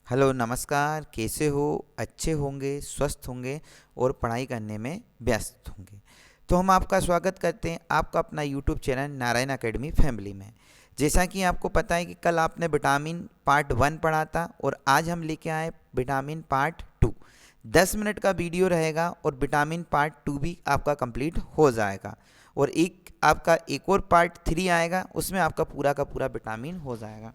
Hello नमस्कार, कैसे हो? अच्छे होंगे, स्वस्थ होंगे और पढ़ाई करने में व्यस्त होंगे। तो हम आपका स्वागत करते हैं आपका अपना YouTube channel Narayan academy family में। जैसा कि आपको पता है कि कल आपने विटामिन पार्ट 1 पढ़ा था और आज हम लेके आए विटामिन पार्ट 2। 10 मिनट का वीडियो रहेगा और विटामिन पार्ट 2 भी आपका कंप्लीट हो जाएगा और आपका एक और पार्ट 3 आएगा, उसमें आपका पूरा का पूरा विटामिन हो जाएगा।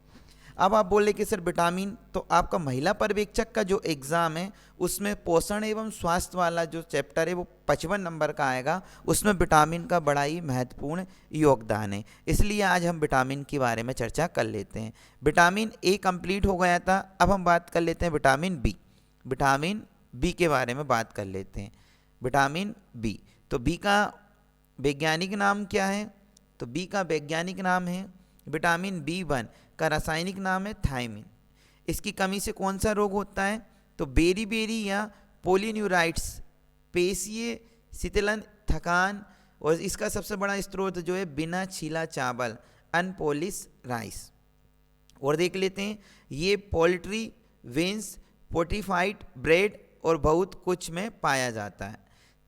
अब आप बोले कि सर विटामिन, तो आपका महिला पर्यवेक्षक का जो एग्ज़ाम है उसमें पोषण एवं स्वास्थ्य वाला जो चैप्टर है वो 55 नंबर का आएगा। उसमें विटामिन का बड़ा ही महत्वपूर्ण योगदान है, इसलिए आज हम विटामिन के बारे में चर्चा कर लेते हैं। विटामिन ए कंप्लीट हो गया था, अब हम बात कर लेते हैं विटामिन बी। विटामिन बी के बारे में बात कर लेते हैं। विटामिन बी, तो बी का वैज्ञानिक नाम क्या है? तो बी का वैज्ञानिक नाम है विटामिन B1 का रासायनिक नाम है थायमिन। इसकी कमी से कौन सा रोग होता है? तो बेरी या पोलिन्यूराइट्स, पेशीय शीतलन, थकान, और इसका सबसे बड़ा स्रोत जो है बिना छीला चावल, अनपोलिश राइस। और देख लेते हैं, ये पोल्ट्री, वेंस, पोर्टिफाइड ब्रेड और बहुत कुछ में पाया जाता है।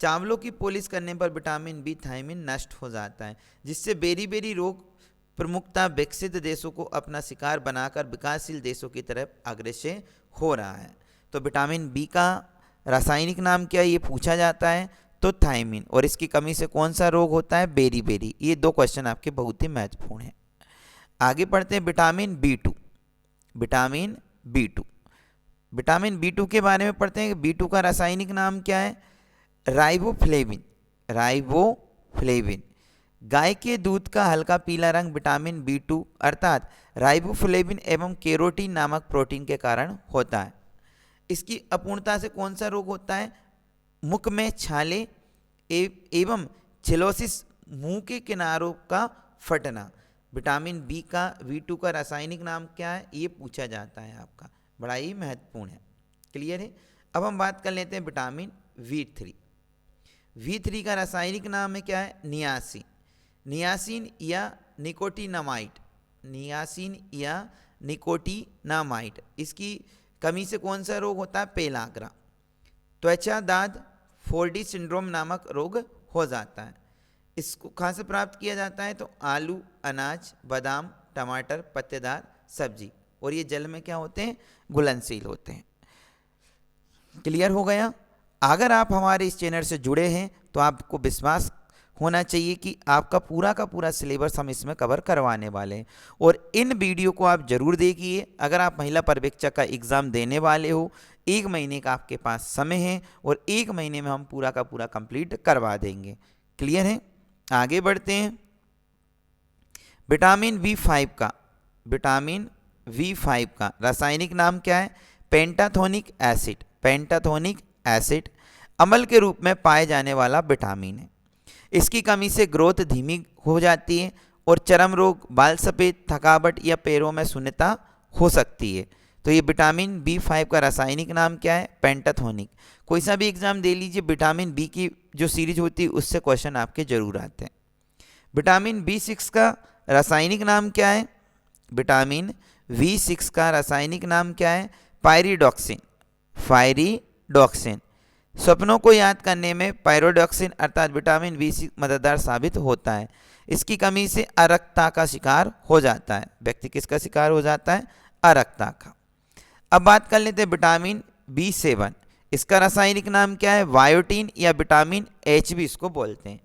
चावलों की पॉलिश करने पर विटामिन बी थायमिन नष्ट हो जाता है, जिससे बेरी रोग प्रमुखता विकसित देशों को अपना शिकार बनाकर विकासशील देशों की तरफ अग्रसर हो रहा है। तो विटामिन बी का रासायनिक नाम क्या है ये पूछा जाता है, तो थायमिन। और इसकी कमी से कौन सा रोग होता है? बेरी। ये दो क्वेश्चन आपके बहुत ही महत्वपूर्ण हैं। आगे पढ़ते हैं vitamin B2। Vitamin B2, vitamin B2 के बारे में पढ़ते हैं। B2 का रासायनिक नाम क्या है? राइबोफ्लेविन। राइबोफ्लेविन, गाय के दूध का हल्का पीला रंग विटामिन B2 अर्थात राइबोफ्लेविन एवं केरोटीन नामक प्रोटीन के कारण होता है। इसकी अपूर्णता से कौन सा रोग होता है? मुख में छाले एवं छिलोसिस, मुंह के किनारों का फटना। विटामिन B2 का रासायनिक नाम क्या है ये पूछा जाता है आपका, बड़ा ही महत्वपूर्ण है। क्लियर है? अब हम बात कर लेते हैं विटामिन V3 का रासायनिक नाम है क्या है? नियासिन। नियासिन या निकोटिनामाइड, नियासिन या निकोटिनामाइड। इसकी कमी से कौन सा रोग होता है? पेलाग्रा, त्वचा दाद, 4D सिंड्रोम नामक रोग हो जाता है। इसको कहाँ से प्राप्त किया जाता है? तो आलू, अनाज, बादाम, टमाटर, पत्तेदार सब्जी, और ये जल में क्या होते हैं? घुलनशील होते हैं। क्लियर हो गया? अगर आप हमारे इस चैनल से जुड़े हैं तो आपको विश्वास होना चाहिए कि आपका पूरा का पूरा सिलेबस हम इसमें कवर करवाने वाले हैं, और इन वीडियो को आप जरूर देखिए। अगर आप महिला पर्यवेक्षक का एग्ज़ाम देने वाले हो, 1 महीने का आपके पास समय है और 1 महीने में हम पूरा का पूरा कंप्लीट करवा देंगे। क्लियर है? आगे बढ़ते हैं। विटामिन B5 का रासायनिक नाम क्या है? Pantothenic acid. पेंटाथोनिक एसिड अम्ल के रूप में पाए जाने वाला विटामिन है। इसकी कमी से ग्रोथ धीमी हो जाती है और चर्म रोग, बाल सफ़ेद, थकावट या पैरों में शून्यता हो सकती है। तो ये विटामिन B5 का रासायनिक नाम क्या है? पेंटाथोनिक। कोई सा भी एग्जाम दे लीजिए, विटामिन बी की जो सीरीज होती है उससे क्वेश्चन आपके जरूर आते हैं। विटामिन B6 का रासायनिक नाम क्या है? विटामिन B6 का रासायनिक नाम क्या है? पायरिडॉक्सिन। पायरिडॉक्सिन, सपनों को याद करने में पायरोडॉक्सिन अर्थात विटामिन B6 मददगार साबित होता है। इसकी कमी से अरक्तता का शिकार हो जाता है। व्यक्ति किसका शिकार हो जाता है? अरक्तता का। अब बात कर लेते हैं विटामिन B7। इसका रासायनिक नाम क्या है? बायोटीन या विटामिन HB इसको बोलते हैं।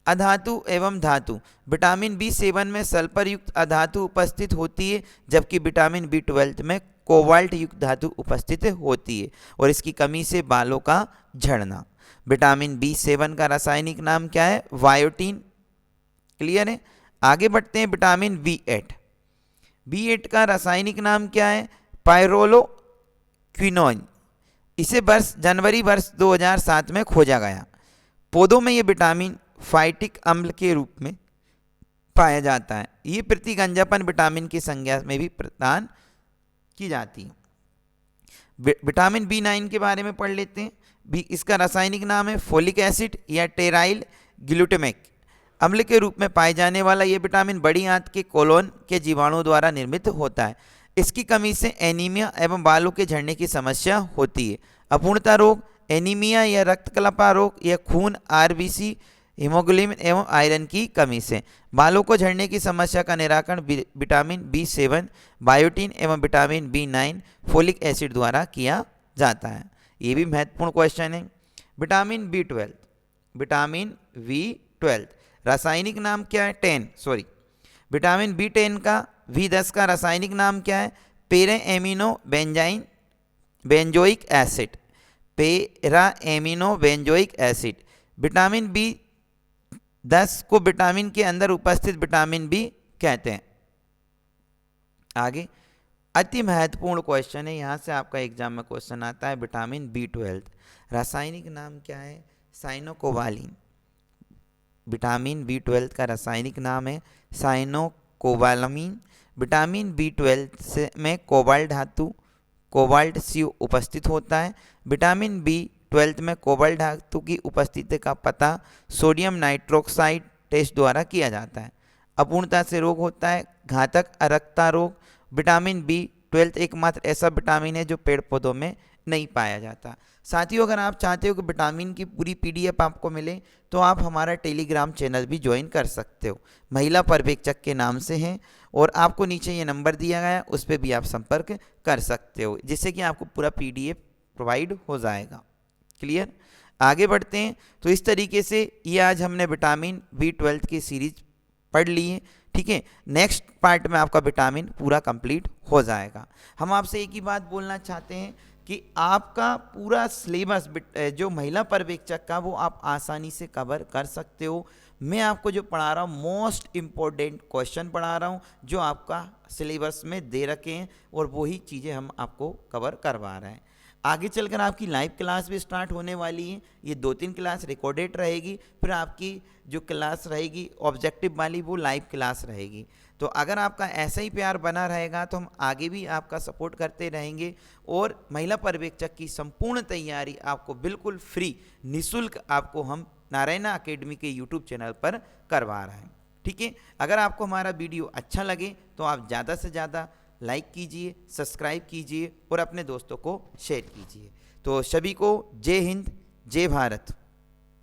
अधातु एवं धातु, विटामिन B7 में सल्फर युक्त अधातु उपस्थित होती है, जबकि विटामिन B12 में कोबाल्ट युक्त धातु उपस्थित होती है, और इसकी कमी से बालों का झड़ना। विटामिन B7 का रासायनिक नाम क्या है? बायोटीन। क्लियर है? आगे बढ़ते हैं विटामिन B8 का रासायनिक नाम क्या है? पायरोलोक्विनोन। इसे जनवरी वर्ष 2007 में खोजा गया। पौधों में यह विटामिन फाइटिक अम्ल के रूप में पाया जाता है। ये प्रतिगंजापन विटामिन की संज्ञा में भी प्रदान की जाती है। विटामिन B9 के बारे में पढ़ लेते हैं। इसका रासायनिक नाम है फोलिक एसिड या टेराइल ग्लूटामेट। अम्ल के रूप में पाए जाने वाला यह विटामिन बड़ी आंत के कोलोन के जीवाणुओं द्वारा निर्मित होता है। इसकी कमी से एनीमिया एवं बालों के झड़ने की समस्या होती है। अपूर्णता रोग एनीमिया या रक्तकलपा रोग या खून आरबीसी हीमोग्लोबिन एवं आयरन की कमी से। बालों को झड़ने की समस्या का निराकरण विटामिन B7, बायोटीन एवं विटामिन B9, फोलिक एसिड द्वारा किया जाता है। ये भी महत्वपूर्ण क्वेश्चन है। विटामिन B12, विटामिन B12 रासायनिक नाम क्या है? विटामिन B10 का B10 का रासायनिक नाम क्या है? पेरा एमिनो बेंजोइक एसिड, पेरा amino benzoic acid. Vitamin B10 को विटामिन के अंदर उपस्थित विटामिन बी कहते हैं। आगे अति महत्वपूर्ण क्वेश्चन है, यहां से आपका एग्जाम में क्वेश्चन आता है। विटामिन B12 रासायनिक नाम क्या है? साइनोकोबालिन। विटामिन B12 का रासायनिक नाम है साइनोकोबालामीन। विटामिन B12 में कोबाल्ट धातु, कोबाल्ट सी उपस्थित होता है। विटामिन B12 में कोबाल्ट धातु की उपस्थिति का पता सोडियम नाइट्रोक्साइड टेस्ट द्वारा किया जाता है। अपूर्णता से रोग होता है घातक अरक्ता रोग। विटामिन B12 एकमात्र ऐसा विटामिन है जो पेड़ पौधों में नहीं पाया जाता। साथियों, अगर आप चाहते हो कि विटामिन की पूरी PDF आपको मिले तो आप हमारा टेलीग्राम चैनल भी ज्वाइन कर सकते हो, महिला पर्यवेक्षक के नाम से हैं, और आपको नीचे ये नंबर दिया गया है, उस पर भी आप संपर्क कर सकते हो, जिससे कि आपको पूरा PDF प्रोवाइड हो जाएगा। क्लियर? आगे बढ़ते हैं। तो इस तरीके से ये आज हमने विटामिन B12 की सीरीज पढ़ ली है। ठीक है, नेक्स्ट पार्ट में आपका विटामिन पूरा कंप्लीट हो जाएगा। हम आपसे एक ही बात बोलना चाहते हैं कि आपका पूरा सिलेबस जो महिला पर्यवेक्षक का वो आप आसानी से कवर कर सकते हो। मैं आपको जो पढ़ा रहा हूँ मोस्ट इम्पोर्टेंट क्वेश्चन पढ़ा रहा हूँ जो आपका सिलेबस में दे रखे हैं, और वही चीज़ें हम आपको कवर करवा रहे हैं। आगे चलकर आपकी लाइव क्लास भी स्टार्ट होने वाली है। ये 2-3 क्लास रिकॉर्डेड रहेगी, फिर आपकी जो क्लास रहेगी ऑब्जेक्टिव वाली वो लाइव क्लास रहेगी। तो अगर आपका ऐसा ही प्यार बना रहेगा तो हम आगे भी आपका सपोर्ट करते रहेंगे, और महिला पर्यवेक्षक की संपूर्ण तैयारी आपको बिल्कुल फ्री निःशुल्क आपको हम नारायणा अकेडमी के यूट्यूब चैनल पर करवा रहे हैं। ठीक है, अगर आपको हमारा वीडियो अच्छा लगे तो आप ज़्यादा से ज़्यादा लाइक कीजिए, सब्सक्राइब कीजिए और अपने दोस्तों को शेयर कीजिए। तो सभी को जय हिंद, जय भारत।